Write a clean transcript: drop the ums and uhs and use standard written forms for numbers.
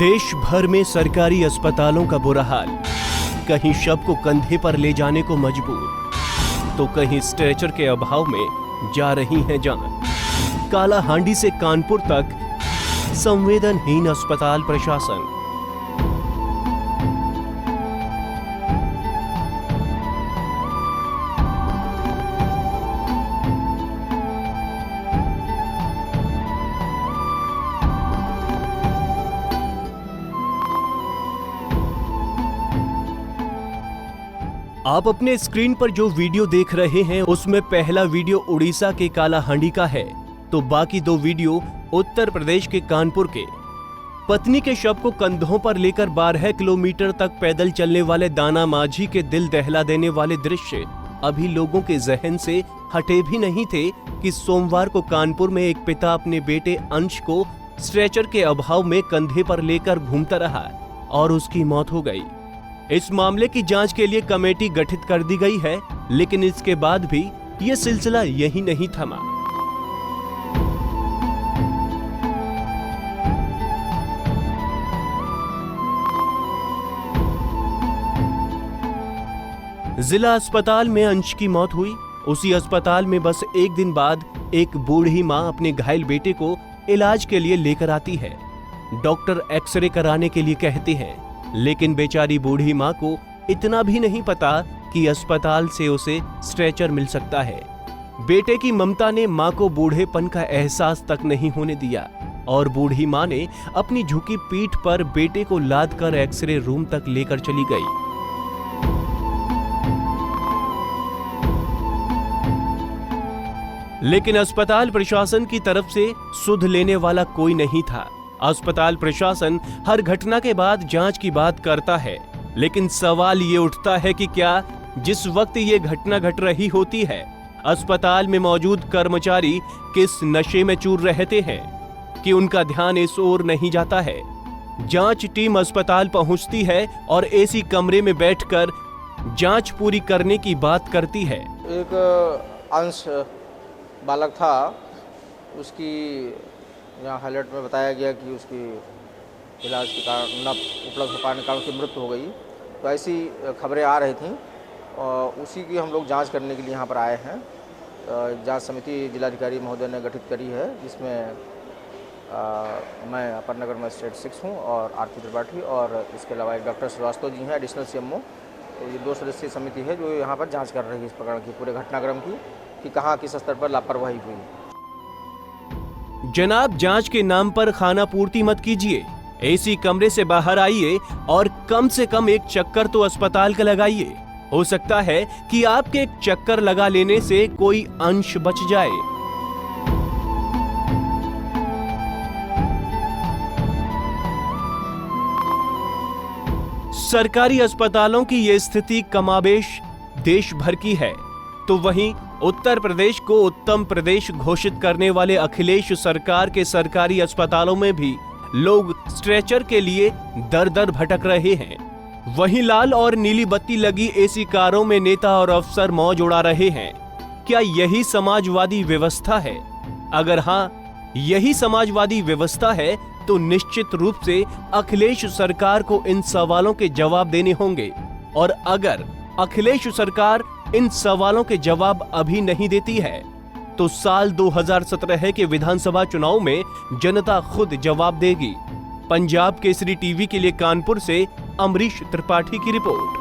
देश भर में सरकारी अस्पतालों का बुरा हाल। कहीं शव को कंधे पर ले जाने को मजबूर, तो कहीं स्ट्रेचर के अभाव में जा रही है जान। कालाहांडी से कानपुर तक संवेदनहीन अस्पताल प्रशासन। आप अपने स्क्रीन पर जो वीडियो देख रहे हैं उसमें पहला वीडियो उड़ीसा के कालाहांडी का है, तो बाकी दो वीडियो उत्तर प्रदेश के कानपुर के। पत्नी के शव को कंधों पर लेकर 12 किलोमीटर तक पैदल चलने वाले दाना माझी के दिल दहला देने वाले दृश्य अभी लोगों के जहन से हटे भी नहीं थे कि सोमवार को कानपुर में एक पिता अपने बेटे अंश को स्ट्रेचर के अभाव में कंधे पर लेकर घूमता रहा और उसकी मौत हो गई। इस मामले की जांच के लिए कमेटी गठित कर दी गई है, लेकिन इसके बाद भी यह सिलसिला यही नहीं थमा। जिला अस्पताल में अंश की मौत हुई। उसी अस्पताल में बस एक दिन बाद एक बूढ़ी मां अपने घायल बेटे को इलाज के लिए लेकर आती है। डॉक्टर एक्सरे कराने के लिए कहते हैं, लेकिन बेचारी बूढ़ी मां को इतना भी नहीं पता कि अस्पताल से उसे स्ट्रेचर मिल सकता है। बेटे की ममता ने मां को बूढ़ेपन का एहसास तक नहीं होने दिया और बूढ़ी मां ने अपनी झुकी पीठ पर बेटे को लाद कर एक्सरे रूम तक लेकर चली गई। लेकिन अस्पताल प्रशासन की तरफ से सुध लेने वाला कोई नहीं था। अस्पताल प्रशासन हर घटना के बाद जांच की बात करता है, लेकिन सवाल ये उठता है कि क्या जिस वक्त ये घटना घट रही होती है, अस्पताल में मौजूद कर्मचारी किस नशे में चूर रहते हैं कि उनका ध्यान इस ओर नहीं जाता है। जांच टीम अस्पताल पहुंचती है और एसी कमरे में बैठकर जांच पूरी करने की बात करती है। एक अंश बालक था, उसकी यहाँ हाईलाइट में बताया गया कि उसकी इलाज के कारण न उपलब्ध हो पाने के कारण उसकी मृत्यु हो गई। तो ऐसी खबरें आ रही थीं और उसी की हम लोग जांच करने के लिए यहाँ पर आए हैं। जांच समिति जिलाधिकारी महोदय ने गठित करी है, जिसमें मैं अपर नगर मजिस्ट्रेट 6 हूँ और आरती त्रिपाठी, और इसके अलावा एक डॉक्टर श्रीवास्तव जी हैं एडिशनल CMO। तो ये 2 सदस्यीय समिति है जो यहाँ पर जाँच कर रही है इस प्रकरण की, पूरे घटनाक्रम की, कि कहाँ किस स्तर पर लापरवाही हुई। जनाब, जांच के नाम पर खाना पूर्ति मत कीजिए। एसी कमरे से बाहर आइए और कम से कम एक चक्कर तो अस्पताल का लगाइए। हो सकता है कि आपके एक चक्कर लगा लेने से कोई अंश बच जाए। सरकारी अस्पतालों की ये स्थिति कमाबेश देश भर की है, तो वहीं उत्तर प्रदेश को उत्तम प्रदेश घोषित करने वाले अखिलेश सरकार के सरकारी अस्पतालों में भी लोग स्ट्रेचर के लिए दर दर भटक रहे हैं। वहीं लाल और नीली बत्ती लगी एसी कारों में नेता और अफसर मौज उड़ा रहे हैं। क्या यही समाजवादी व्यवस्था है? अगर हाँ, यही समाजवादी व्यवस्था है तो निश्चित रूप से अखिलेश सरकार को इन सवालों के जवाब देने होंगे। और अगर अखिलेश सरकार इन सवालों के जवाब अभी नहीं देती है तो साल 2017 के विधानसभा चुनाव में जनता खुद जवाब देगी। पंजाब केसरी टीवी के लिए कानपुर से अमरीश त्रिपाठी की रिपोर्ट।